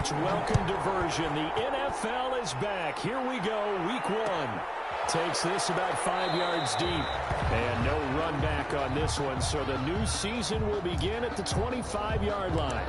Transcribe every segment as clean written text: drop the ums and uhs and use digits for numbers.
much welcome diversion. The NFL is back. Here we go, week 1. Takes this about 5 yards deep. And no run back on this one, so the new season will begin at the 25-yard line.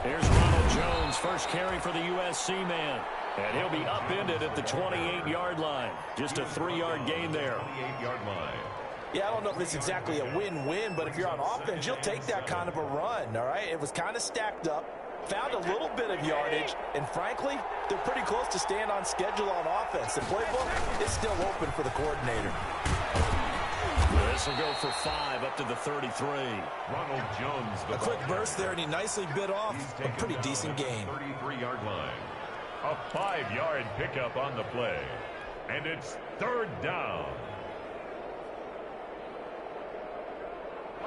Here's Ronald Jones, first carry for the USC man. And he'll be upended at the 28-yard line. Just a 3-yard gain there. 28-yard line. Yeah, I don't know if it's exactly a win-win, but if you're on offense, you'll take that kind of a run, all right? It was kind of stacked up, found a little bit of yardage, and frankly, they're pretty close to staying on schedule on offense. The playbook is still open for the coordinator. This will go for 5 up to the 33. Ronald Jones. A quick burst there, and he nicely bit off a pretty decent gain. 33-yard line. A 5-yard pickup on the play. And it's 3rd down.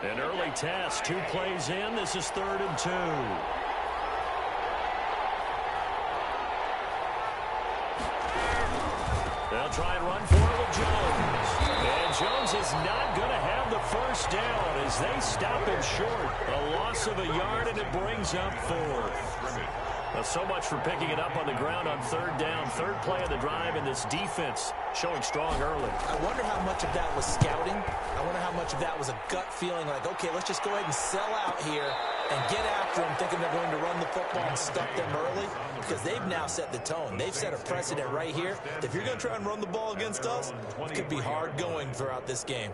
An early test, 2 plays in. This is 3rd and 2. They'll try and run for it with Jones. And Jones is not going to have the first down as they stop him short. A loss of a yard, and it brings up 4th. Well, so much for picking it up on the ground on 3rd down. 3rd play of the drive, and this defense showing strong early. I wonder how much of that was scouting. I wonder how much of that was a gut feeling like, okay, let's just go ahead and sell out here and get after them, thinking they're going to run the football and stuff them early, because they've now set the tone. They've set a precedent right here. If you're going to try and run the ball against us, it could be hard going throughout this game.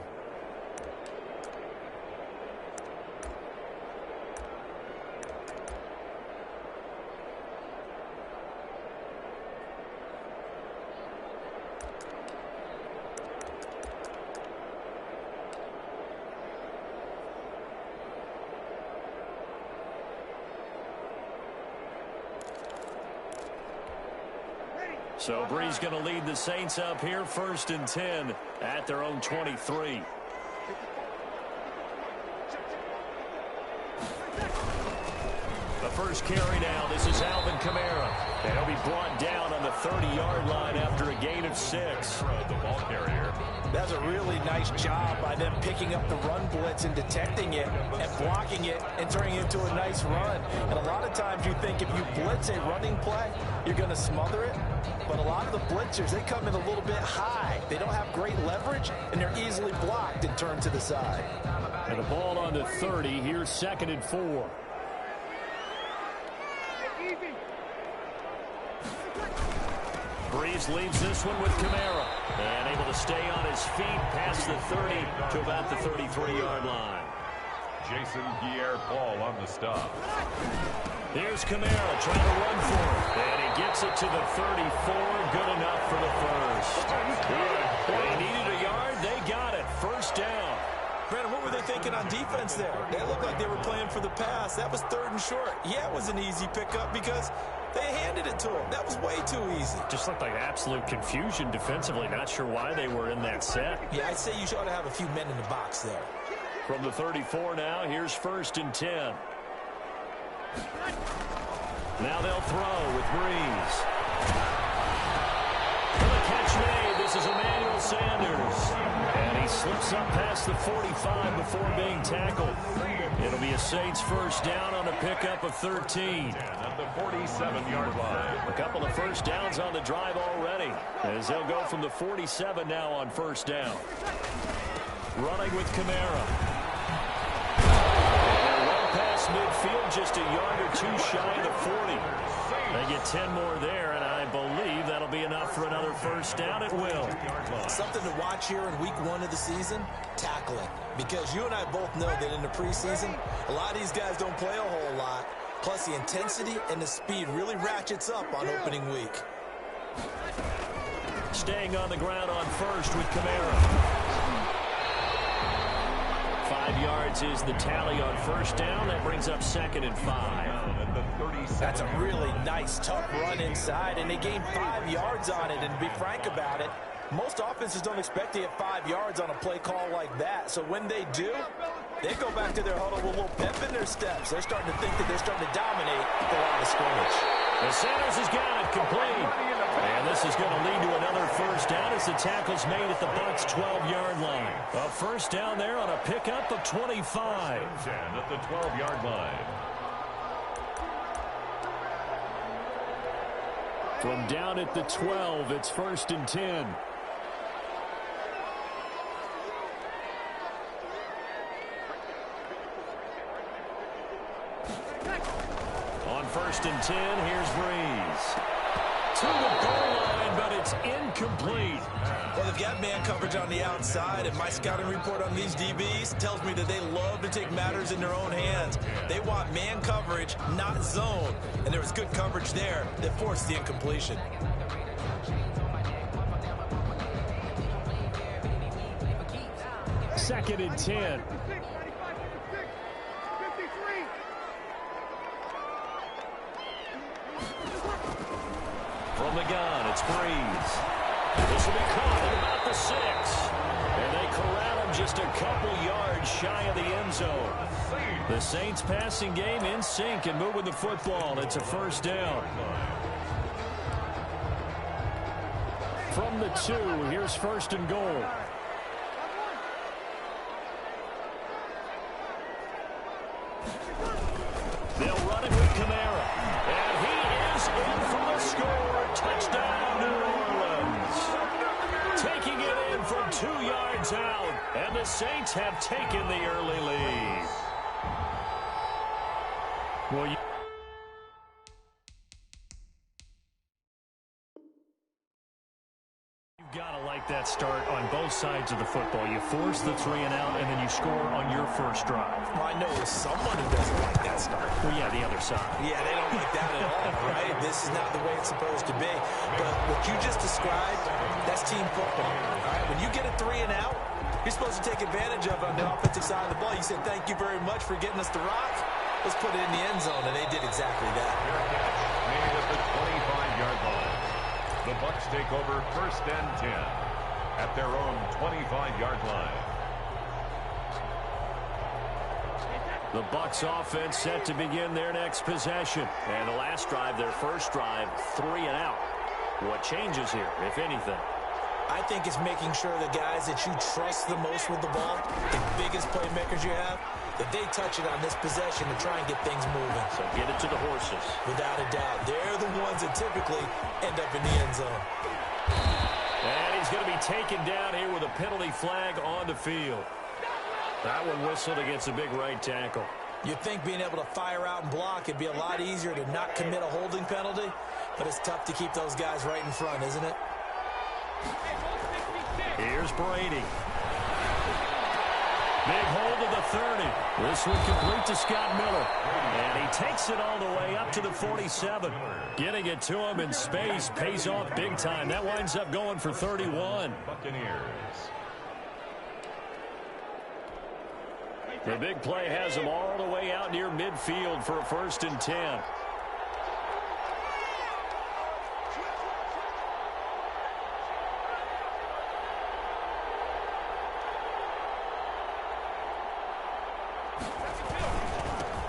So Bree's going to lead the Saints up here, 1st and 10 at their own 23. The first carry now. This is Alvin Kamara. And he'll be brought down on the 30-yard line after a gain of 6. The ball carrier. That's a really nice job by them picking up the run blitz and detecting it and blocking it and turning it into a nice run. And a lot of times you think if you blitz a running play, you're going to smother it. But a lot of the blitzers, they come in a little bit high. They don't have great leverage, and they're easily blocked and turned to the side. And a ball on the 30. Here's 2nd and 4. Breeze leads this one with Kamara. And able to stay on his feet past the 30 to about the 33-yard line. Jason Pierre-Paul on the stop. Here's Kamara trying to run for it. And he gets it to the 34. Good enough for the first. They needed a yard. They got it. 1st down. Brandon, what were they thinking on defense there? They looked like they were playing for the pass. That was 3rd and short. Yeah, it was an easy pickup because they handed it to him. That was way too easy. Just looked like absolute confusion defensively. Not sure why they were in that set. Yeah, I'd say you ought to have a few men in the box there. From the 34 now, here's 1st and 10. Now they'll throw with Breeze. For the catch made, this is Emmanuel Sanders. And he slips up past the 45 before being tackled. It'll be a Saints 1st down on a pickup of 13. At the 47-yard line. A couple of 1st downs on the drive already, as they'll go from the 47 now on 1st down. Running with Kamara. Past midfield, just a yard or 2 shy of the 40. They get 10 more there, and I believe that'll be enough for another 1st down. It will. Something to watch here in week 1 of the season, tackling. Because you and I both know that in the preseason, a lot of these guys don't play a whole lot. Plus, the intensity and the speed really ratchets up on opening week. Staying on the ground on first with Kamara. 5 yards is the tally on first down. That brings up 2nd and 5. That's a really nice, tough run inside, and they gained 5 yards on it. And to be frank about it, most offenses don't expect to get 5 yards on a play call like that. So when they do, they go back to their huddle with a little pep in their steps. They're starting to think that they're starting to dominate the line of scrimmage. The Sanders has got it complete. And this is going to lead to another first down as the tackle's made at the Bucs' 12-yard line. A first down there on a pickup of 25. At the 12-yard line. From down at the 12, it's 1st and 10. On 1st and 10, here's Breeze. To the goal line, but it's incomplete. Well, they've got man coverage on the outside, and my scouting report on these DBs tells me that they love to take matters in their own hands. They want man coverage, not zone. And there was good coverage there that forced the incompletion. Second and 10. From the gun, it's Breeze. This will be caught at about the 6. And they corral him just a couple yards shy of the end zone. The Saints passing game in sync and moving the football. It's a first down. From the 2, here's 1st and goal. They'll run it with Kamara. And he is in for the score. Touchdown, New Orleans. Taking it in from 2 yards out. And the Saints have taken the early lead. Well, you've got to like that start on both sides of the football. You force the 3 and out, and then you score on your first drive. Well, I know someone who doesn't like that start. Well, yeah, the other side. Yeah, they don't like that at all, right? This is not the way it's supposed to be. But what you just described, that's team football, all right? When you get a 3 and out, you're supposed to take advantage of it on the offensive side of the ball. You said, thank you very much for getting us the rock. Let's put it in the end zone, and they did exactly that. Made at the 25-yard line. The Bucs take over 1st and 10 at their own 25-yard line. The Bucs offense set to begin their next possession. And the last drive, their first drive, 3 and out. What changes here, if anything? I think it's making sure the guys that you trust the most with the ball, the biggest playmakers you have, that they touch it on this possession to try and get things moving. So get it to the horses. Without a doubt. They're the ones that typically end up in the end zone. And he's going to be taken down here with a penalty flag on the field. That one whistled against a big right tackle. You'd think being able to fire out and block it'd be a lot easier to not commit a holding penalty, but it's tough to keep those guys right in front, isn't it? Here's Brady. Big hold of the 30. This one complete to Scott Miller. And he takes it all the way up to the 47. Getting it to him in space pays off big time. That winds up going for 31. Buccaneers. The big play has him all the way out near midfield for a 1st and 10.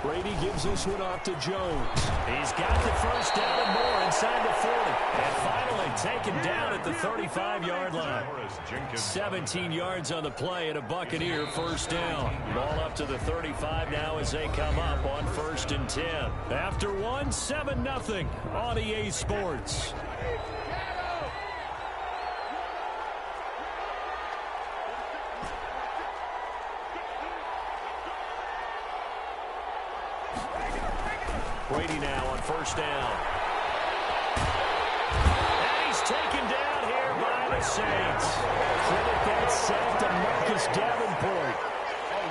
Brady gives this one off to Jones. He's got the first down and more inside the 40. And finally taken down at the 35-yard line. 17 yards on the play and a Buccaneer first down. Ball up to the 35 now as they come up on 1st and 10. After one, 7-0 on EA Sports. Brady now on first down. And he's taken down here by the Saints. Credit that sack to Marcus Davenport.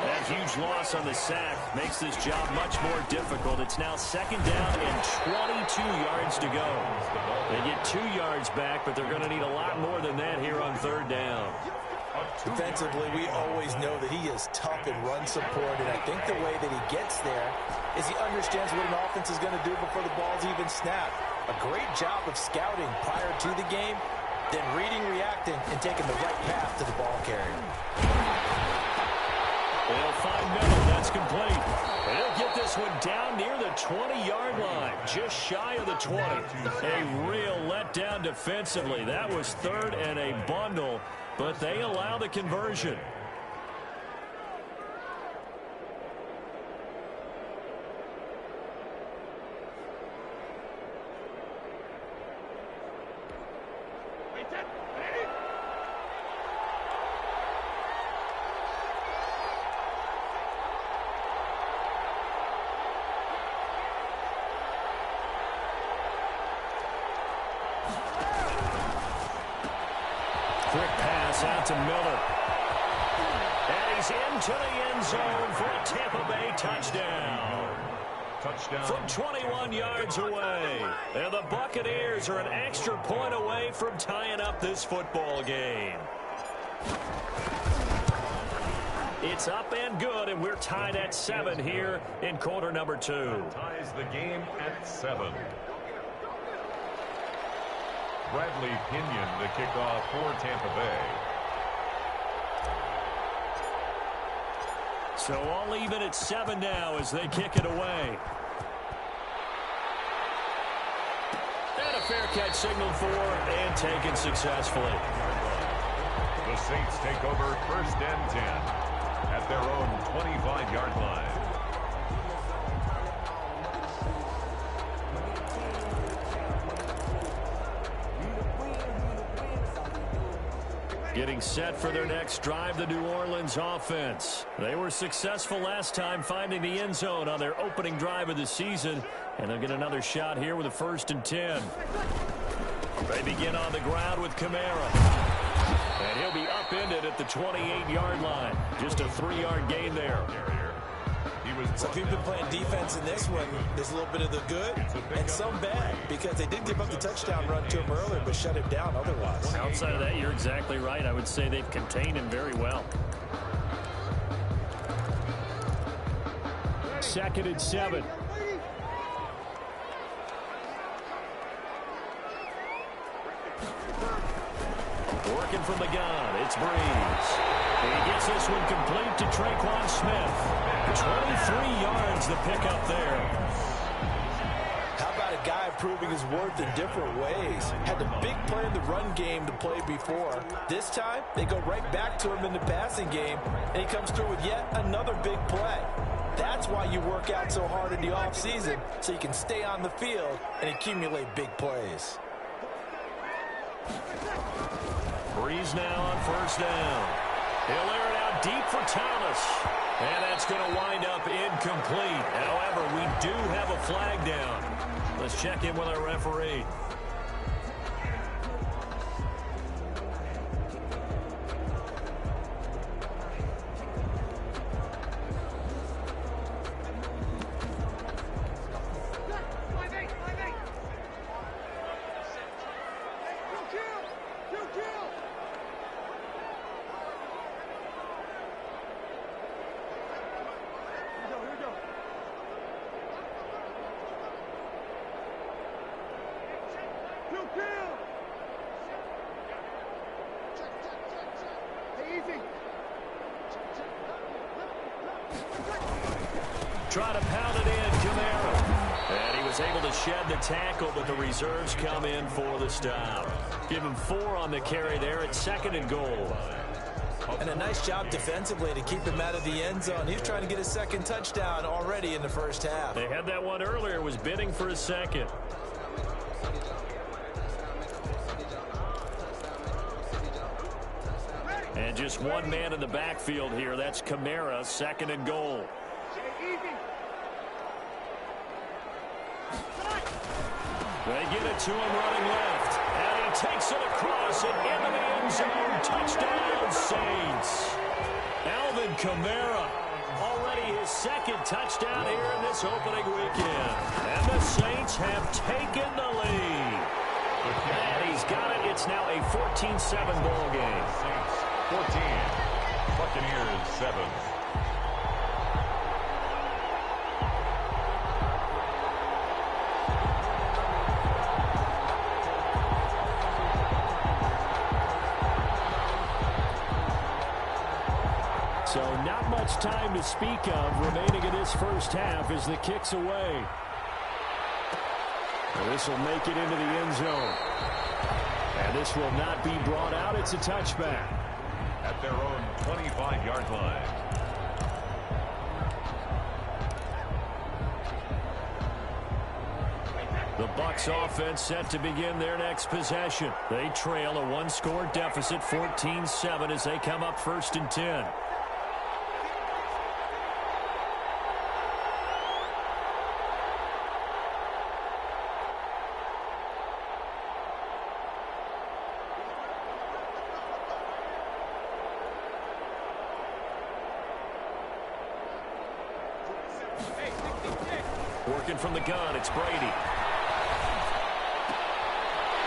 That huge loss on the sack makes this job much more difficult. It's now second down and 22 yards to go. They get 2 yards back, but they're going to need a lot more than that here on third down. Defensively, we always know that he is tough in run support, and I think the way that he gets there is he understands what an offense is going to do before the ball's even snapped. A great job of scouting prior to the game, then reading, reacting, and taking the right path to the ball carrier. They'll find Miller. That's complete. And he'll get this one down near the 20-yard line, just shy of the 20. A real letdown defensively. That was third and a bundle, but they allow the conversion. Quick pass out to Miller. And he's into the end zone for a Tampa Bay touchdown. Touchdown. From 21 yards away. And the Buccaneers are an extra point away from tying up this football game. It's up and good, and we're tied at 7 here in quarter number 2. Ties the game at 7. Bradley Pinion, the kickoff for Tampa Bay. So all even at 7 now as they kick it away. And a fair catch signaled for and taken successfully. The Saints take over first and 10 at their own 25-yard line. Getting set for their next drive, the New Orleans offense. They were successful last time finding the end zone on their opening drive of the season, and they'll get another shot here with a 1st and 10. They begin on the ground with Kamara. And he'll be upended at the 28-yard line. Just a 3-yard gain there. So if you've been playing defense in this one, there's a little bit of the good and some bad, because they did give up the touchdown run to him earlier but shut him down otherwise. Outside of that, you're exactly right. I would say they've contained him very well. 2nd and 7. Working from the gun, it's Breeze. He gets this one complete to Traquan Smith. 23 yards the pickup there. How about a guy proving his worth in different ways? Had the big play in the run game to play before. This time, they go right back to him in the passing game, and he comes through with yet another big play. That's why you work out so hard in the offseason, so you can stay on the field and accumulate big plays. Breeze now on 1st down. He'll air it out deep for Thomas. And that's going to wind up incomplete. However, we do have a flag down. Let's check in with our referee. Try to pound it in, Kamara. And he was able to shed the tackle, but the reserves come in for the stop. Give him 4 on the carry there at 2nd and goal. And a nice job defensively to keep him out of the end zone. He's trying to get his 2nd touchdown already in the 1st half. They had that one earlier, was bidding for a 2nd. And just one man in the backfield here. That's Kamara, 2nd and goal. They get it to him running left. And he takes it across and into the end zone. Touchdown, Saints. Alvin Kamara his second touchdown here in this opening weekend. And the Saints have taken the lead. And he's got it. It's now a 14-7 ball game. Saints 14, Buccaneers 7. So not much time to speak of remaining in this first half as the kick's away. And this will make it into the end zone. And this will not be brought out. It's a touchback. At their own 25-yard line. The Bucs offense set to begin their next possession. They trail a one-score deficit, 14-7, as they come up 1st and 10. Working from the gun, it's Brady.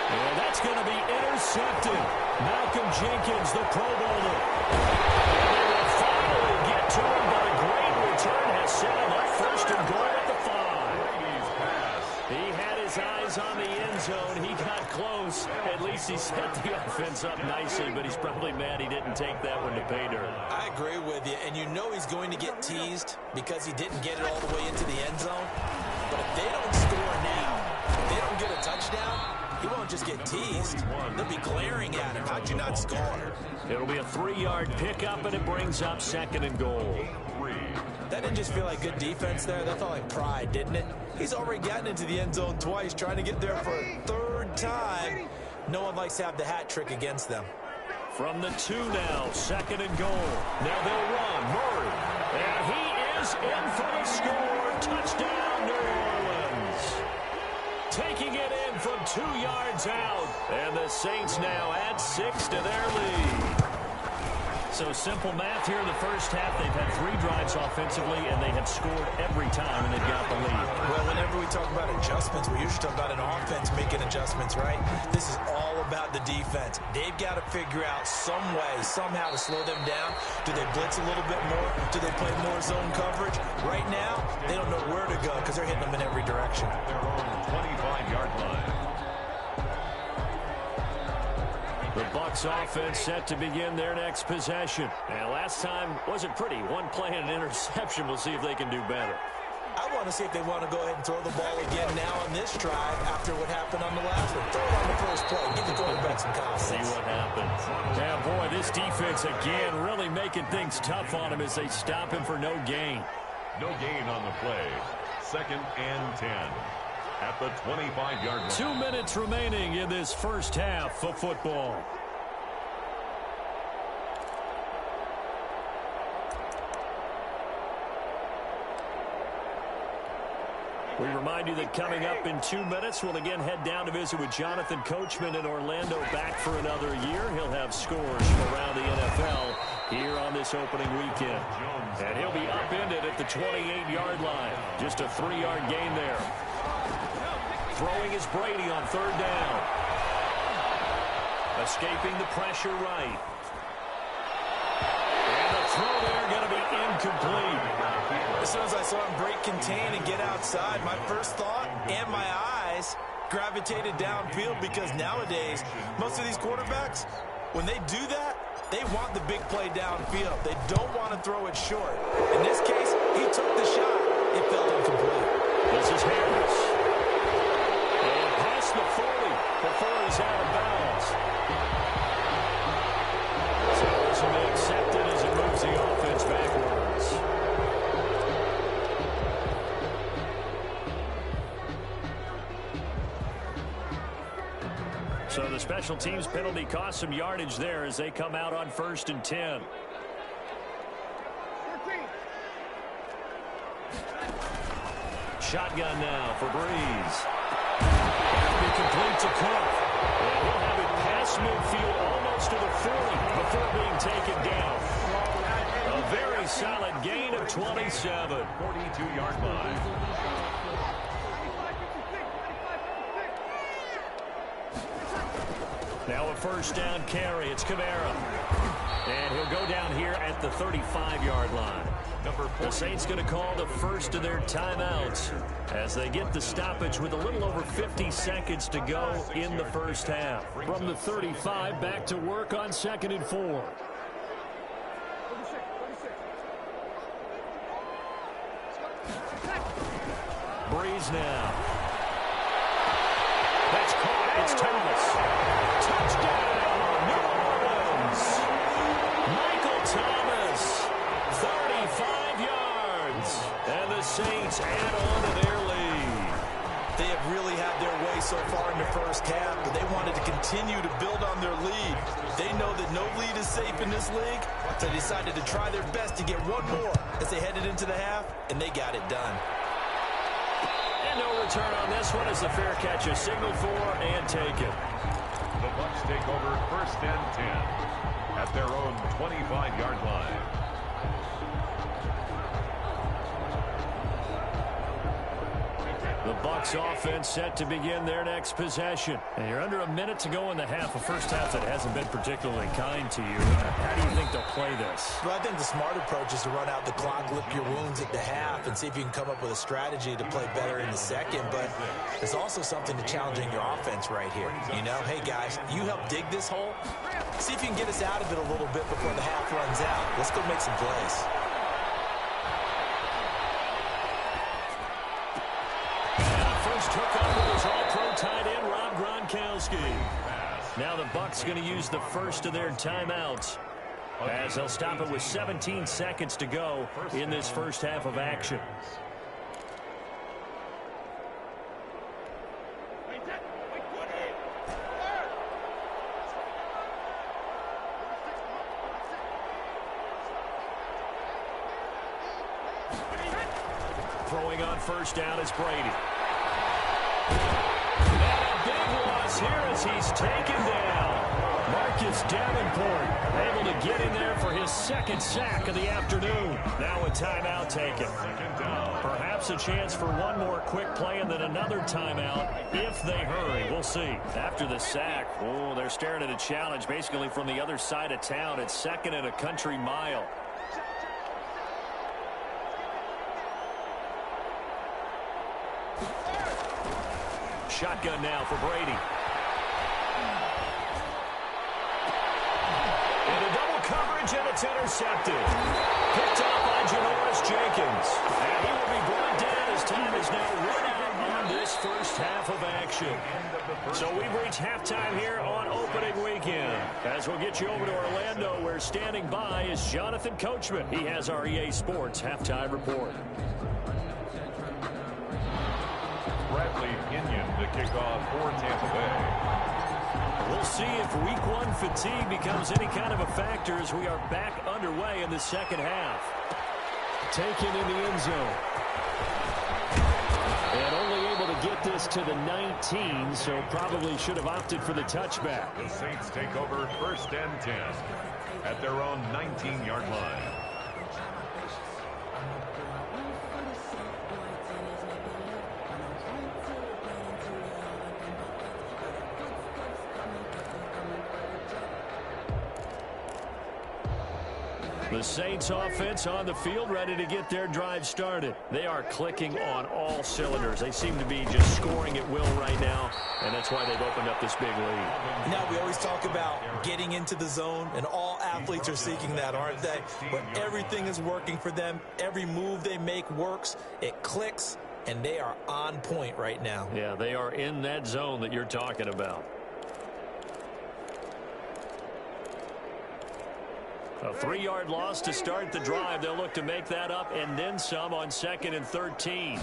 And that's going to be intercepted. Malcolm Jenkins, the Pro Bowler. And they will finally get to him, but a great return has set him up 1st and goal at the 5. Brady's pass. He had his eyes on the end zone. He got close. At least he set the offense up nicely, but he's probably mad he didn't take that one to pay dirt. I agree with you, and you know he's going to get teased because he didn't get it all the way into the end zone. But if they don't score now, if they don't get a touchdown, he won't just get teased. They'll be glaring at him. How'd you not score? It'll be a 3-yard pickup, and it brings up 2nd and goal. 3. That didn't just feel like good defense there. That felt like pride, didn't it? He's already gotten into the end zone twice, trying to get there for a 3rd time. No one likes to have the hat trick against them. From the 2 now, 2nd and goal. Now they'll run. Murray. And he is in for the score. Touchdown, New Orleans. Taking it in from 2 yards out. And the Saints now add 6 to their lead. So simple math here in the first half. They've had 3 drives offensively, and they have scored every time, and they've got the lead. Well, whenever we talk about adjustments, we usually talk about an offense making adjustments, right? This is all about the defense. They've got to figure out some way, somehow to slow them down. Do they blitz a little bit more? Do they play more zone coverage? Right now, they don't know where to go because they're hitting them in every direction. Their own 25-yard line. The Bucs offense set to begin their next possession. And last time wasn't pretty. 1 play and an interception. We'll see if they can do better. I want to see if they want to go ahead and throw the ball again now on this drive after what happened on the last one. Throw it on the first play. Give the quarterback some confidence. See what happens. Yeah, boy, this defense again really making things tough on him as they stop him for no gain. No gain on the play. 2nd and 10. At the 25-yard line. 2 minutes remaining in this first half of football. We remind you that coming up in 2 minutes, we'll again head down to visit with Jonathan Coachman in Orlando, back for another year. He'll have scores from around the NFL here on this opening weekend. And he'll be upended at the 28-yard line. Just a 3-yard gain there. Throwing is Brady on 3rd down. Escaping the pressure right. And the throw there going to be incomplete. As soon as I saw him break contain and get outside, my first thought and my eyes gravitated downfield, because nowadays, most of these quarterbacks, when they do that, they want the big play downfield. They don't want to throw it short. In this case, he took the shot. It felt incomplete. This is Harris. And past the 40 before he's out of bounds. So this will be accepted as it moves the offense backwards. So the special teams penalty cost some yardage there as they come out on 1st and 10. Shotgun now for Breeze. Be complete to Cook. And he'll have it past midfield almost to the 40 before being taken down. A very solid gain of 27. 42-yard line. Now a first down carry. It's Kamara. And he'll go down here at the 35-yard line. The Saints going to call the first of their timeouts as they get the stoppage with a little over 50 seconds to go in the first half. From the 35, back to work on 2nd and 4. Breeze now. That's caught. It's Thomas. Touchdown, New Orleans. Michael Thomas, 35 yards. And the Saints add on to their lead. They have really had their way so far in the first half, but they wanted to continue to build on their lead. They know that no lead is safe in this league, so they decided to try their best to get one more as they headed into the half, and they got it done. No return on this one as the fair catch is signaled for and taken. The Bucs take over 1st and 10 at their own 25-yard line. The Bucs offense set to begin their next possession. And you're under a minute to go in the half. A first half that hasn't been particularly kind to you. How do you think they'll play this? Well, I think the smart approach is to run out the clock, lick your wounds at the half, and see if you can come up with a strategy to play better in the second. But there's also something to challenging your offense right here. You know, hey, guys, you help dig this hole. See if you can get us out of it a little bit before the half runs out. Let's go make some plays. Took up with his all-pro tight end, Rob Gronkowski. Now the Bucs going to use the first of their timeouts as they'll stop it with 17 seconds to go in this first half of action. Throwing on first down is Brady. And a big loss here as he's taken down. Marcus Davenport able to get in there for his second sack of the afternoon. Now a timeout taken. Perhaps a chance for one more quick play and then another timeout if they hurry. We'll see. After the sack, oh, they're staring at a challenge basically from the other side of town. It's 2nd and a country mile. Shotgun now for Brady. Into double coverage, and it's intercepted. Picked up by Janoris Jenkins. And he will be brought down as time is now run out on this first half of action. So we've reached halftime here on opening weekend. As we'll get you over to Orlando, where standing by is Jonathan Coachman. He has our EA Sports halftime report. Bradley Pinion to kick off for Tampa Bay. We'll see if week 1 fatigue becomes any kind of a factor as we are back underway in the second half. Taken in the end zone. And only able to get this to the 19, so probably should have opted for the touchback. The Saints take over 1st and 10 at their own 19-yard line. The Saints offense on the field, ready to get their drive started. They are clicking on all cylinders. They seem to be just scoring at will right now, and that's why they've opened up this big lead. Now, we always talk about getting into the zone, and all athletes are seeking that, aren't they? But everything is working for them. Every move they make works. It clicks, and they are on point right now. Yeah, they are in that zone that you're talking about. A 3-yard loss to start the drive. They'll look to make that up and then some on 2nd and 13.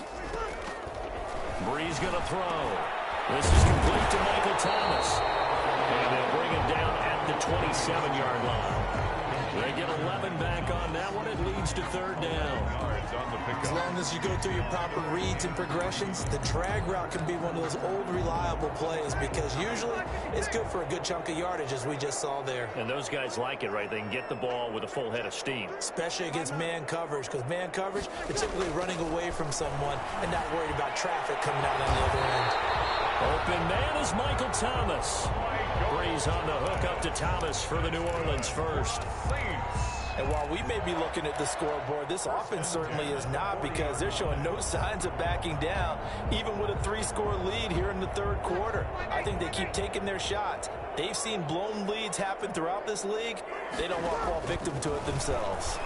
Breeze going to throw. This is complete to Michael Thomas. And they'll bring him down at the 27-yard line. They get 11 back on that one. It leads to third down. As long as you go through your proper reads and progressions, the drag route can be one of those old reliable plays because usually it's good for a good chunk of yardage, as we just saw there. And those guys like it, right? They can get the ball with a full head of steam. Especially against man coverage, because man coverage, they're typically running away from someone and not worried about traffic coming out on the other end. Open man is Michael Thomas. Breeze on the hook up to Thomas for the New Orleans first. And while we may be looking at the scoreboard, this offense certainly is not, because they're showing no signs of backing down, even with a 3-score lead here in the third quarter. I think they keep taking their shots. They've seen blown leads happen throughout this league. They don't want to fall victim to it themselves.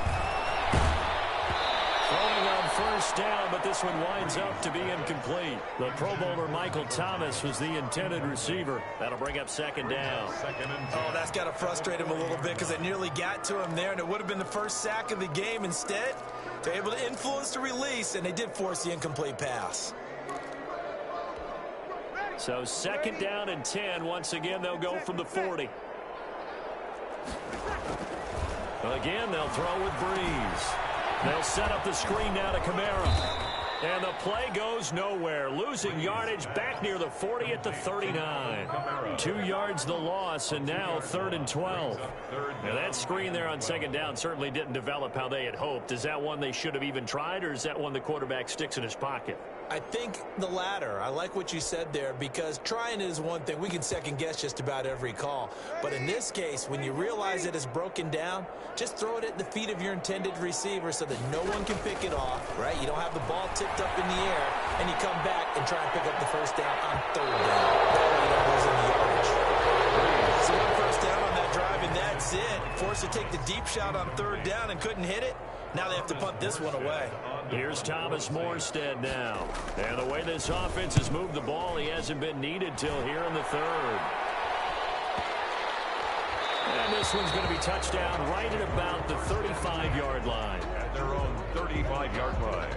Throwing on first down, but this one winds up to be incomplete. The Pro Bowler Michael Thomas was the intended receiver. That'll bring up second down. Oh, that's got to frustrate him a little bit, because they nearly got to him there, and it would have been the first sack of the game. Instead, they're able to influence the release, and they did force the incomplete pass. So second down and 10. Once again, they'll go from the 40. Again, they'll throw with Breeze. They'll set up the screen now to Kamara. And the play goes nowhere. Losing yardage back near the 40 at the 39. 2 yards the loss, and now 3rd and 12. Now that screen there on second down certainly didn't develop how they had hoped. Is that one they should have even tried, or is that one the quarterback sticks in his pocket? I think the latter. I like what you said there, because trying is one thing. We can second guess just about every call. But in this case, when you realize it is broken down, just throw it at the feet of your intended receiver so that no one can pick it off, right? You don't have the ball tipped up in the air, and you come back and try and pick up the first down on third down. That way you don't lose any yardage. So one first down on that drive, and that's it. Forced to take the deep shot on third down and couldn't hit it. Now they have to punt this one away. Here's Thomas Morstead now. And the way this offense has moved the ball, he hasn't been needed till here in the third. And this one's going to be touchdown right at about the 35-yard line. At their own 35-yard line.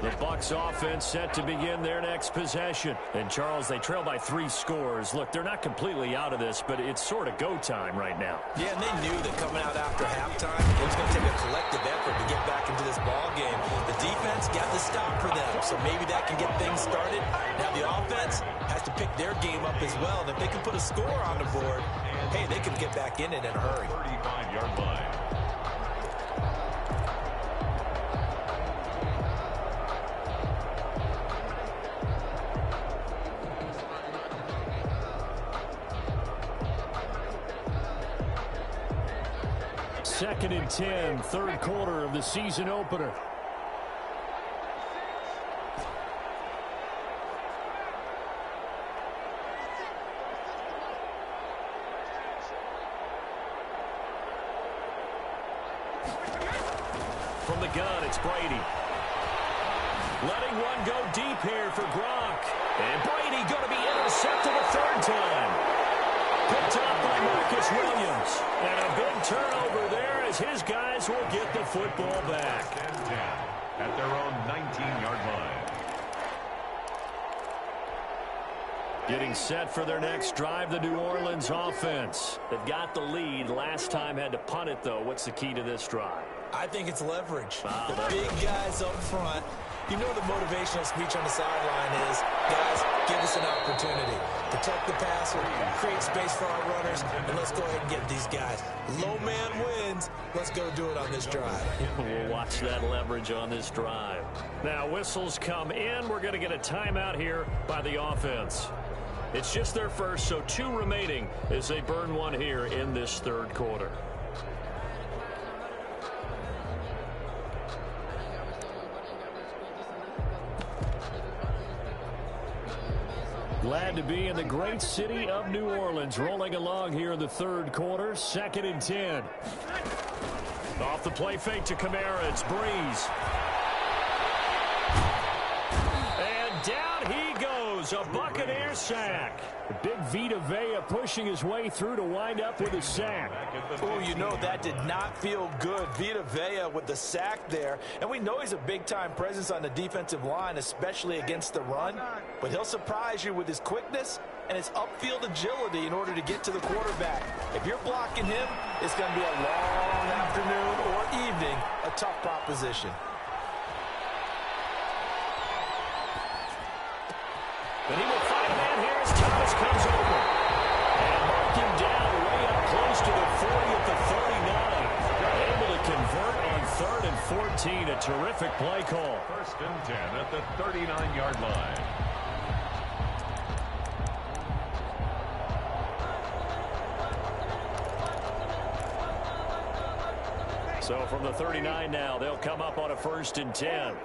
The Bucs offense set to begin their next possession. And, Charles, they trail by 3 scores. Look, they're not completely out of this, but it's sort of go time right now. Yeah, and they knew that coming out after halftime, it was going to take a collective effort to get back into this ball game. The defense got the stop for them, so maybe that can get things started. Now the offense has to pick their game up as well. And if they can put a score on the board, hey, they can get back in it in a hurry. 35-yard line. Second and 10, third quarter of the season opener. From the gun, it's Brady. Letting one go deep here for Gronk. And Brady going to be intercepted a third time. Picked up by Marcus Williams. And a big turnover there as his guys will get the football back. 10-10 at their own 19-yard line. Getting set for their next drive, the New Orleans offense. They've got the lead. Last time had to punt it, though. What's the key to this drive? I think it's leverage. The big guys up front. You know the motivational speech on the sideline is, guys, give us an opportunity. Protect the passer, create space for our runners, and let's go ahead and get these guys. Low man wins. Let's go do it on this drive. We'll watch that leverage on this drive. Now, whistles come in. We're going to get a timeout here by the offense. It's just their first, so 2 remaining as they burn one here in this third quarter. Glad to be in the great city of New Orleans, rolling along here in the third quarter. Second and 10. Off the play fake to Kamara, it's Breeze. And down he goes Jones, a Buccaneer sack. Big Vita Vea pushing his way through to wind up with a sack. Oh, you know that did not feel good. Vita Vea with the sack there. And we know he's a big-time presence on the defensive line, especially against the run. But he'll surprise you with his quickness and his upfield agility in order to get to the quarterback. If you're blocking him, it's going to be a long afternoon or evening, a tough proposition. But he will find a man here as Thomas comes over. And marked him down way up close to the 40 at the 39. Able to convert on 3rd and 14. A terrific play call. 1st and 10 at the 39-yard line. So from the 39 now, they'll come up on a 1st and 10.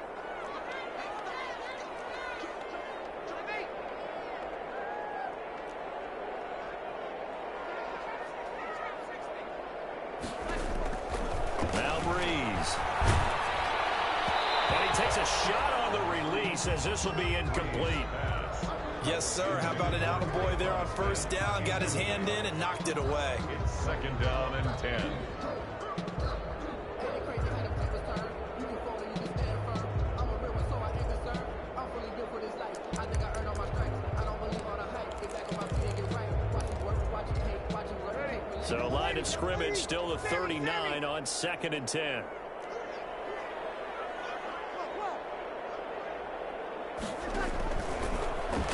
Now Breeze. And he takes a shot on the release as this will be incomplete. Yes, sir. How about an attaboy there on 1st down? Got his hand in and knocked it away. It's 2nd down and 10. So line of scrimmage still the 39 on 2nd and 10.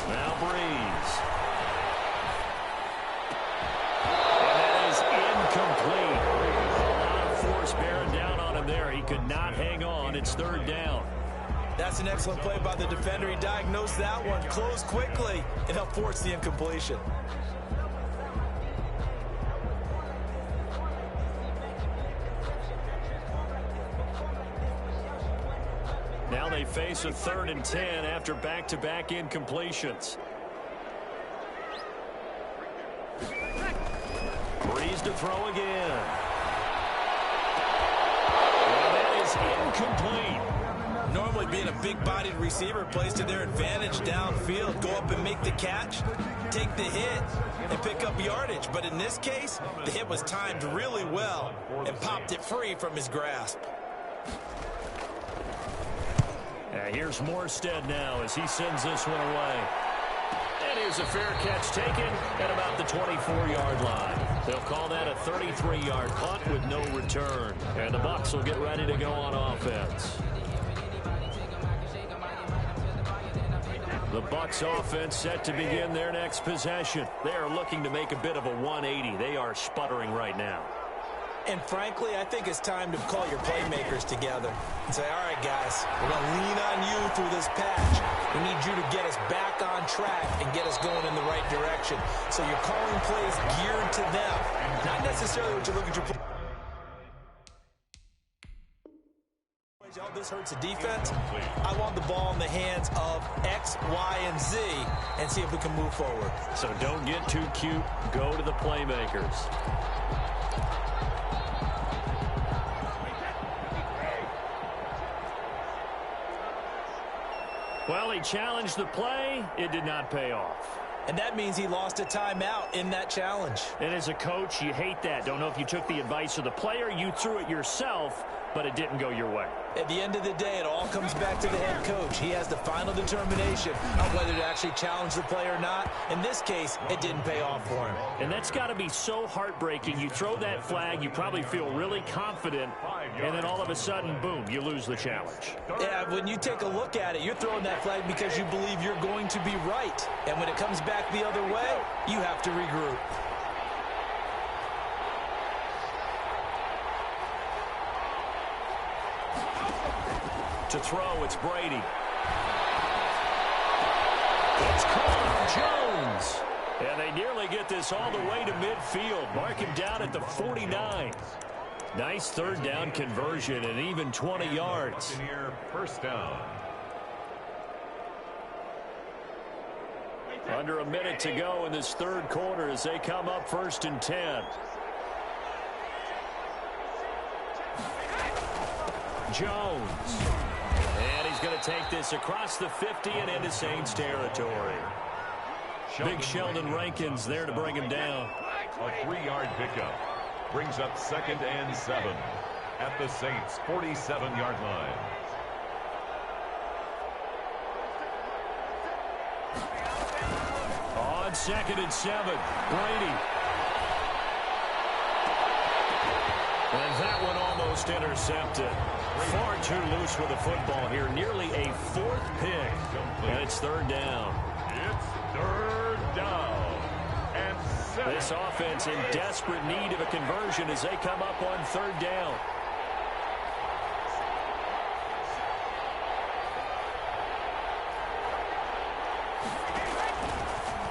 Now Breeze. And that is incomplete. A lot of force bearing down on him there. He could not hang on. It's 3rd down. That's an excellent play by the defender. He diagnosed that one, closed quickly, and helped force the incompletion. Now they face a 3rd and 10 after back-to-back incompletions. Breeze to throw again. And that is incomplete. Normally being a big-bodied receiver plays to their advantage downfield. Go up and make the catch, take the hit, and pick up yardage. But in this case, the hit was timed really well and popped it free from his grasp. Here's Morstead now as he sends this one away. And here's a fair catch taken at about the 24-yard line. They'll call that a 33-yard punt with no return. And the Bucs will get ready to go on offense. The Bucs offense set to begin their next possession. They are looking to make a bit of a 180. They are sputtering right now. And frankly, I think it's time to call your playmakers together and say, all right, guys, we're going to lean on you through this patch. We need you to get us back on track and get us going in the right direction. So you're calling plays geared to them, not necessarily what you look at your play. Oh, this hurts the defense. I want the ball in the hands of X, Y, and Z and see if we can move forward. So don't get too cute. Go to the playmakers. Well, he challenged the play. It did not pay off. And that means he lost a timeout in that challenge. And as a coach, you hate that. Don't know if you took the advice of the player. You threw it yourself, but it didn't go your way. At the end of the day, it all comes back to the head coach. He has the final determination on whether to actually challenge the play or not. In this case, it didn't pay off for him. And that's got to be so heartbreaking. You throw that flag, you probably feel really confident, and then all of a sudden, boom, you lose the challenge. Yeah, when you take a look at it, you're throwing that flag because you believe you're going to be right. And when it comes back the other way, you have to regroup. To throw, it's Brady. It's caught, Jones. And they nearly get this all the way to midfield. Mark him down at the 49. Nice 3rd down conversion and even 20 yards. 1st down. Under a minute to go in this 3rd quarter as they come up 1st and 10. Jones. And he's going to take this across the 50 and into Saints territory. Big Sheldon Rankins there to bring him down. A 3-yard pickup brings up 2nd and 7 at the Saints' 47-yard line. On 2nd and 7, Brady. And that one almost intercepted. Far too loose with the football here. Nearly a 4th pick. And it's 3rd down. It's 3rd down. And 7. This offense in desperate need of a conversion as they come up on 3rd down.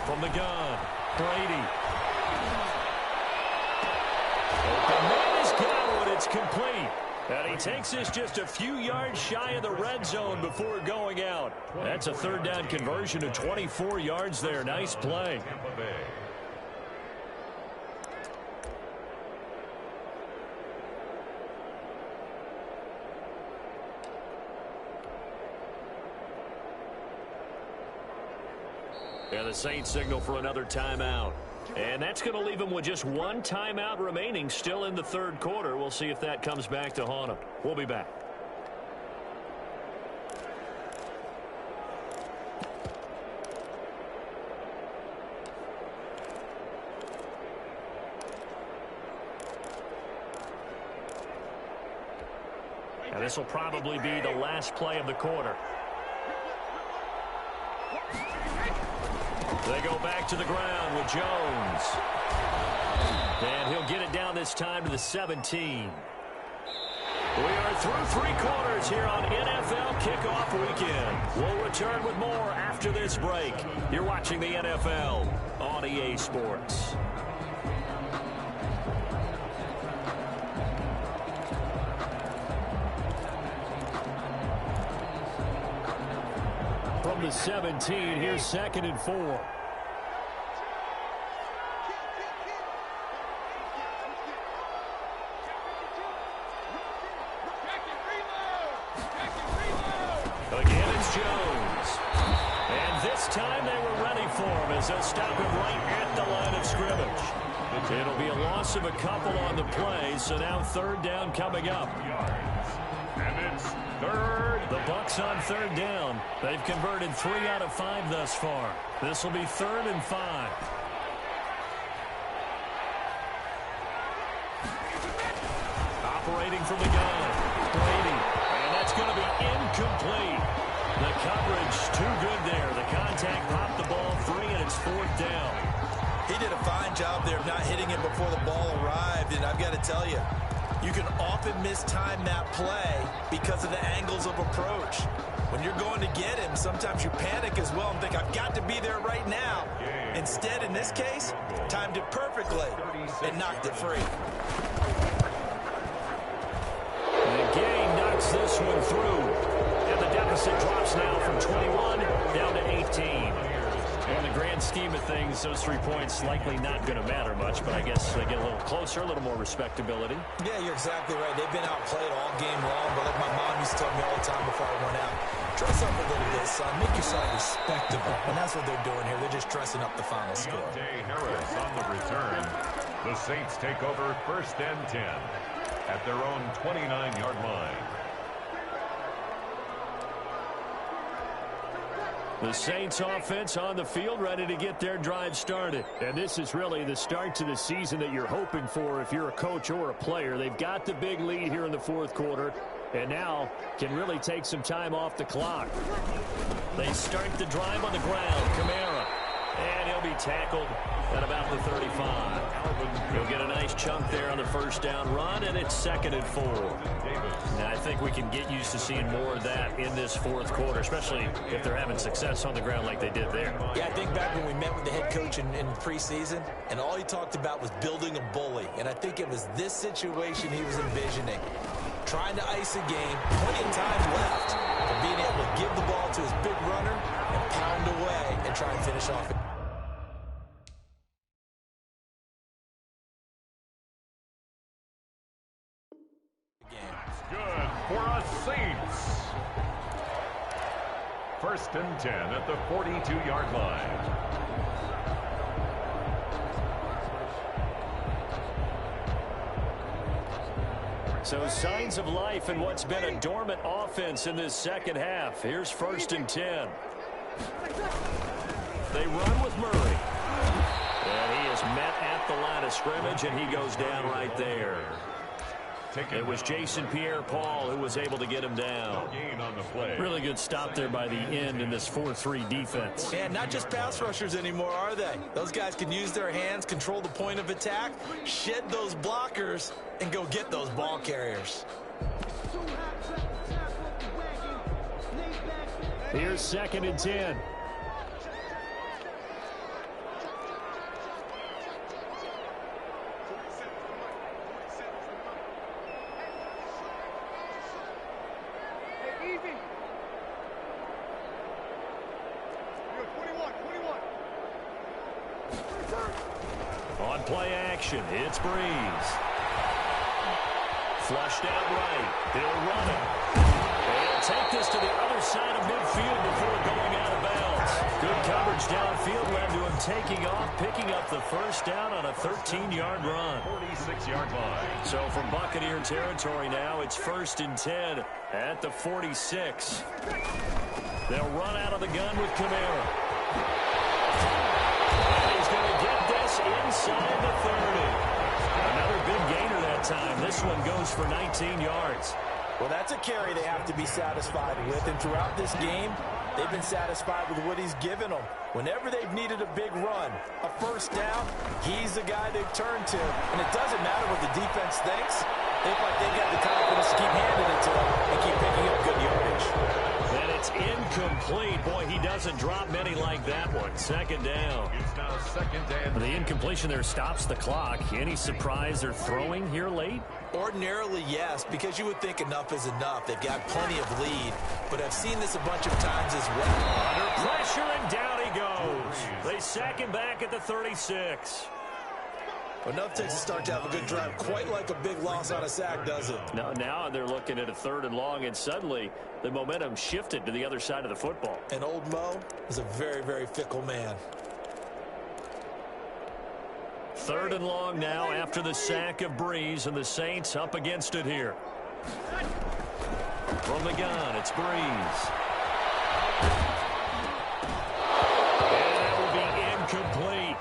From the gun, Brady. The man is Gywu, and it's complete. And he takes this just a few yards shy of the red zone before going out. That's a 3rd down conversion of 24 yards there. Nice play. And the Saints signal for another timeout. And that's going to leave them with just 1 timeout remaining still in the 3rd quarter. We'll see if that comes back to haunt them. We'll be back. And this will probably be the last play of the quarter. They go back to the ground with Jones. And he'll get it down this time to the 17. We are through 3 quarters here on NFL Kickoff Weekend. We'll return with more after this break. You're watching the NFL on EA Sports. From the 17, here's 2nd and 4. Again, it's Jones. And this time they were ready for him as they'll stop him right at the line of scrimmage. It'll be a loss of a couple on the play, so now 3rd down coming up. And it's 3rd. The Bucs on 3rd down. They've converted 3 out of 5 thus far. This will be 3rd and 5. Operating from the gun, Brady. And that's going to be incomplete. The coverage too good there. The contact popped the ball free, and it's 4th down. He did a fine job there of not hitting it before the ball arrived, and I've got to tell you, you can often mistime that play because of the angles of approach. When you're going to get him, sometimes you panic as well and think, I've got to be there right now. Instead, in this case, timed it perfectly and knocked it free. And Gay knocks this one through. And the deficit drops now from 21 down to 18. In the grand scheme of things, those 3 points likely not going to matter much, but I guess they get a little closer, a little more respectability. Yeah, you're exactly right. They've been outplayed all game long, but like my mom used to tell me all the time before I went out, dress up a little bit, son. Make yourself respectable. And that's what they're doing here. They're just dressing up the final score. Harris on the return. The Saints take over 1st and 10 at their own 29-yard line. The Saints offense on the field ready to get their drive started. And this is really the start to the season that you're hoping for if you're a coach or a player. They've got the big lead here in the 4th quarter and now can really take some time off the clock. They start the drive on the ground. Kamara. And he'll be tackled at about the 35. He'll get a nice chunk there on the 1st down run, and it's 2nd and 4. Now, I think we can get used to seeing more of that in this 4th quarter, especially if they're having success on the ground like they did there. Yeah, I think back when we met with the head coach in preseason, and all he talked about was building a bully. And I think it was this situation he was envisioning. Trying to ice a game, plenty of time left, but being able to give the ball to his big runner and pound away and try and finish off it. Good for a Saints. first and 10 at the 42-yard line. So signs of life in what's been a dormant offense in this second half. Here's first and 10. They run with Murray. And he is met at the line of scrimmage, and he goes down right there. It was Jason Pierre-Paul who was able to get him down. Really good stop there by the end in this 4-3 defense. And not just pass rushers anymore, are they? Those guys can use their hands, control the point of attack, shed those blockers, and go get those ball carriers. Here's second and 10. On play action, it's Breeze. Flushed out right. He'll run it. They'll take this to the other side of midfield before going out of bounds. Good coverage downfield led to him taking off, picking up the first down on a 13-yard run. 46-yard line. So from Buccaneer territory now, it's first and 10 at the 46. They'll run out of the gun with Kamara. And he's going to get this inside the 30. Another big gainer that time. This one goes for 19 yards. Well, that's a carry they have to be satisfied with. And throughout this game, they've been satisfied with what he's given them. Whenever they've needed a big run, a first down, he's the guy they've turned to. And it doesn't matter what the defense thinks. They look like they've got the confidence to keep handing it to him and keep picking up good yardage. And it's incomplete. Boy, he doesn't drop many like that one. Second down. It's now second down. The incompletion there stops the clock. Any surprise they're throwing here late? Ordinarily, yes, because you would think enough is enough. They've got plenty of lead, but I've seen this a bunch of times as well. Under pressure, and down he goes. They sack him back at the 36. Enough takes a start to have a good drive. Quite like a big loss on a sack, does it? Now they're looking at a third and long, and suddenly the momentum shifted to the other side of the football. And old Mo is a very, very fickle man. Third and long now after the sack of Breeze, and the Saints up against it here. From the gun, it's Breeze. And that will be incomplete.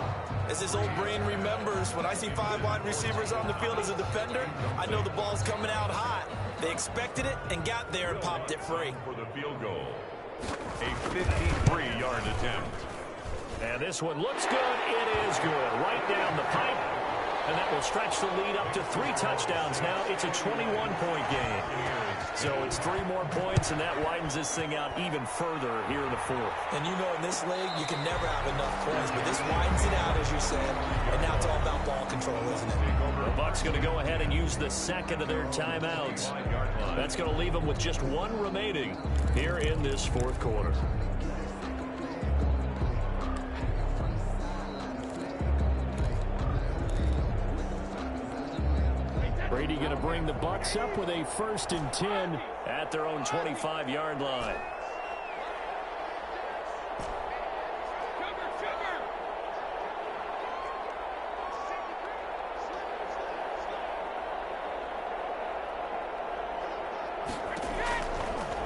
As his old brain remembers, when I see 5 wide receivers on the field as a defender, I know the ball's coming out hot. They expected it and got there and popped it free. For the field goal. A 53-yard attempt. And this one looks good. It is good. Right down the pipe. And that will stretch the lead up to 3 touchdowns now. It's a 21-point game. So it's 3 more points, and that widens this thing out even further here in the fourth. And you know in this league, you can never have enough points, but this widens it out, as you said. And now it's all about ball control, isn't it? The Bucs going to go ahead and use the second of their timeouts. That's going to leave them with just 1 remaining here in this fourth quarter. Brady going to bring the Bucs up with a first and 10 at their own 25-yard line.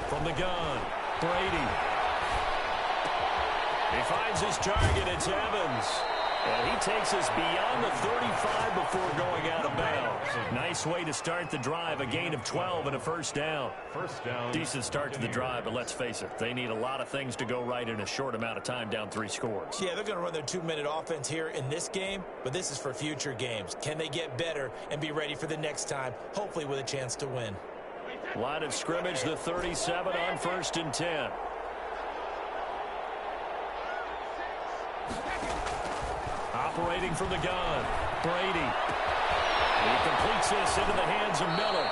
From the gun, Brady. He finds his target. It's Evans. And he takes us beyond the 35 before going out of bounds. Nice way to start the drive. A gain of 12 and a first down. First down. Decent start to the drive, but let's face it, they need a lot of things to go right in a short amount of time, down 3 scores. Yeah, they're going to run their 2-minute offense here in this game, but this is for future games. Can they get better and be ready for the next time, hopefully with a chance to win? Line of scrimmage, the 37 on first and 10. Operating from the gun, Brady. He completes this into the hands of Miller.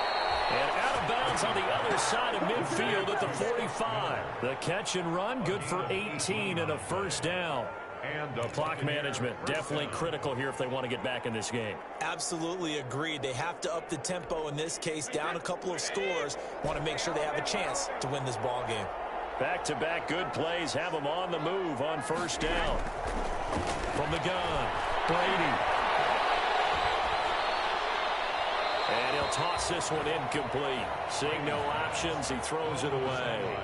And out of bounds on the other side of midfield at the 45. The catch and run, good for 18 and a first down. And Clock management, definitely critical here if they want to get back in this game. Absolutely agreed. They have to up the tempo in this case, down a couple of scores. Want to make sure they have a chance to win this ball game. Back-to-back good plays have them on the move on first down. From the gun, Brady. And he'll toss this one incomplete. Seeing no options, he throws it away.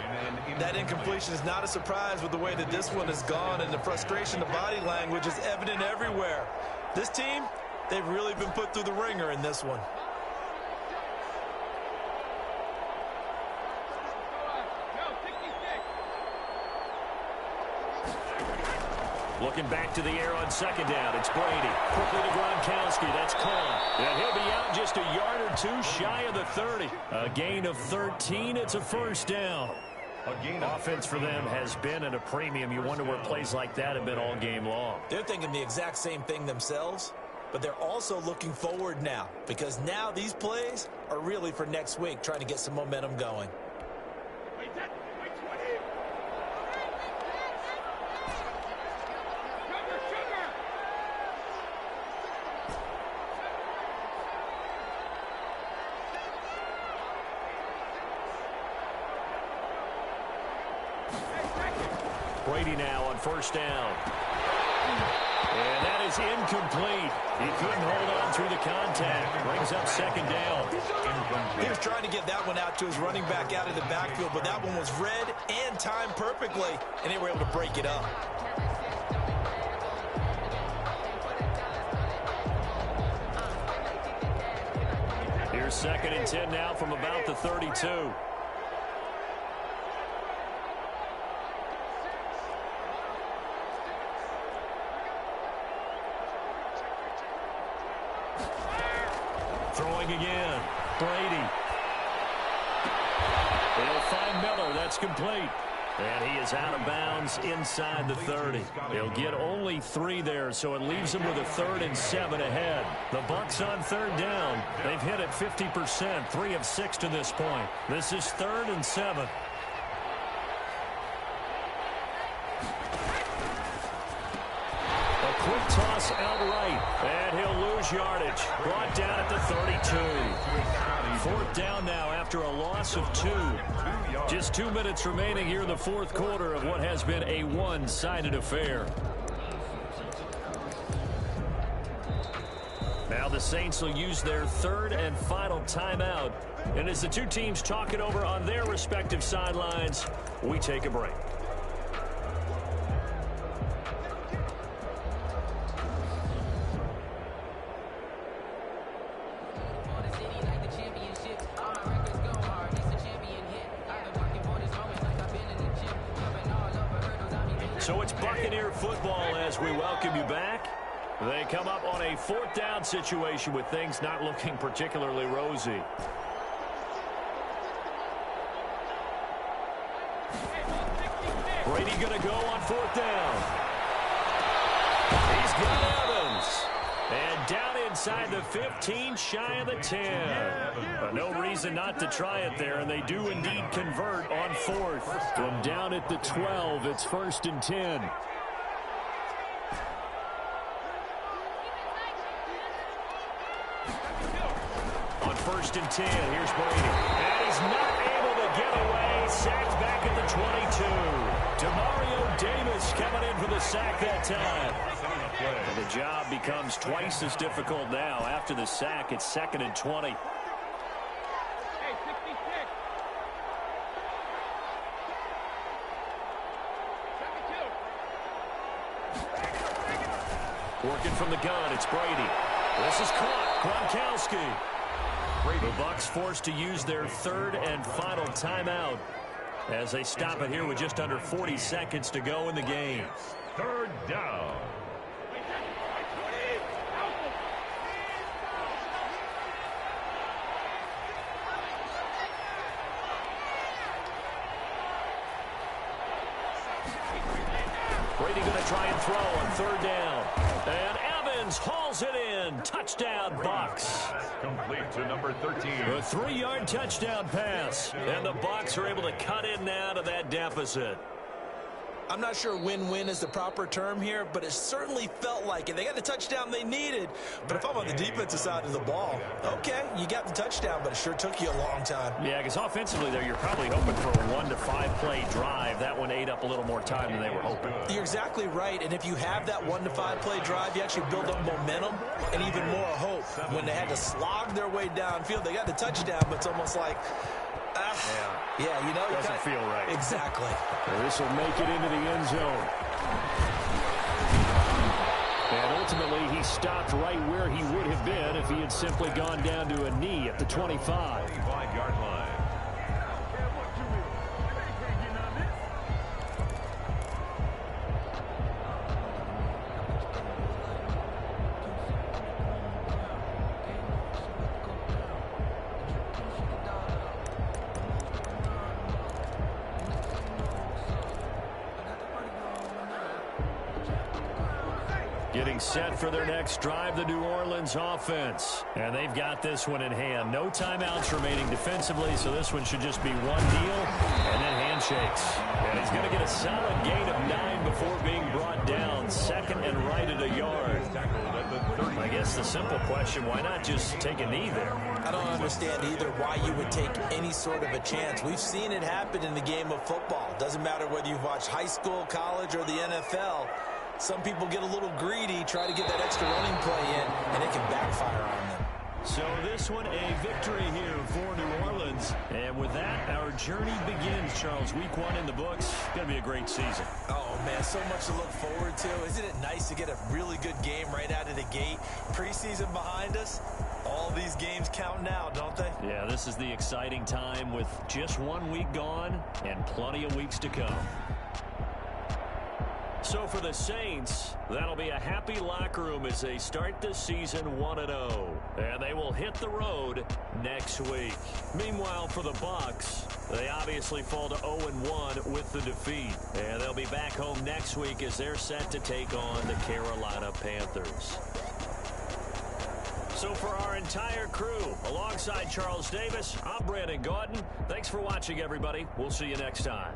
That incompletion is not a surprise with the way that this one has gone, and the frustration, the body language is evident everywhere. This team, they've really been put through the ringer in this one. Looking back to the air on second down. It's Brady. Quickly to Gronkowski. That's caught. And he'll be out just a yard or two shy of the 30. A gain of 13. It's a first down. Offense for them has been at a premium. You wonder where plays like that have been all game long. They're thinking the exact same thing themselves, but they're also looking forward now, because now these plays are really for next week, trying to get some momentum going. Brady now on first down. And that is incomplete. He couldn't hold on through the contact. Brings up second down. He was trying to get that one out to his running back out of the backfield, but that one was read and timed perfectly, and they were able to break it up. Here's second and 10 now from about the 32. Throwing again. Brady. They'll find Miller. That's complete. And he is out of bounds inside the 30. They'll get only 3 there, so it leaves them with a 3rd and 7 ahead. The Bucs on third down. They've hit it 50%, 3 of 6 to this point. This is 3rd and 7. A quick toss outright, and he'll lose yardage. Brought down at the 32. 4th down now after a loss of 2. Just 2 minutes remaining here in the 4th quarter of what has been a one-sided affair. Now the Saints will use their 3rd and final timeout. And as the two teams talk it over on their respective sidelines, we take a break. So it's Buccaneer football as we welcome you back. They come up on a 4th down situation with things not looking particularly rosy. Brady going to go on 4th down. He's got Evans. And down inside the 15, shy of the 10. But no reason not to try it there, and they do indeed convert on 4th. From down at the 12, it's 1st and 10. On 1st and 10, here's Brady. And he's not able to get away. Sacked back at the 22. Demario Davis coming in for the sack that time. And the job becomes twice as difficult now. After the sack, it's 2nd and 20. Working from the gun, it's Brady. This is caught. Gronkowski. The Bucs forced to use their 3rd and final timeout as they stop it here with just under 40 seconds to go in the game. 3rd down. Brady going to try and throw on 3rd down. And Evans hauls it in. Touchdown, Bucs. Complete to number 13. A 3-yard touchdown pass. And the Bucs are able to cut in now to that deficit. I'm not sure win-win is the proper term here, but it certainly felt like it. They got the touchdown they needed, but if I'm on the defensive side of the ball, okay, you got the touchdown, but it sure took you a long time. Yeah, because offensively there, you're probably hoping for a 1 to 5 play drive. That one ate up a little more time than they were hoping. You're exactly right, and if you have that 1 to 5 play drive, you actually build up momentum and even more hope. When they had to slog their way downfield, they got the touchdown, but it's almost like, yeah, you know, doesn't feel right. Exactly. This will make it into the end zone. And ultimately, he stopped right where he would have been if he had simply gone down to a knee at the 25. 25-yard line. Getting set for their next drive, the New Orleans offense. And they've got this one in hand. No timeouts remaining defensively, so this one should just be one deal and then handshakes. And he's going to get a solid gain of 9 before being brought down. Second and right at a yard. I guess the simple question, why not just take a knee there? I don't understand either why you would take any sort of a chance. We've seen it happen in the game of football. Doesn't matter whether you've watched high school, college, or the NFL. Some people get a little greedy, try to get that extra running play in, and it can backfire on them. So this one a victory here for New Orleans. And with that, our journey begins, Charles. Week 1 in the books. Going to be a great season. Oh, man, so much to look forward to. Isn't it nice to get a really good game right out of the gate? Preseason behind us. All these games count now, don't they? Yeah, this is the exciting time with just 1 week gone and plenty of weeks to come. So for the Saints, that'll be a happy locker room as they start this season 1-0. And they will hit the road next week. Meanwhile, for the Bucs, they obviously fall to 0-1 with the defeat. And they'll be back home next week as they're set to take on the Carolina Panthers. So for our entire crew, alongside Charles Davis, I'm Brandon Gaudin. Thanks for watching, everybody. We'll see you next time.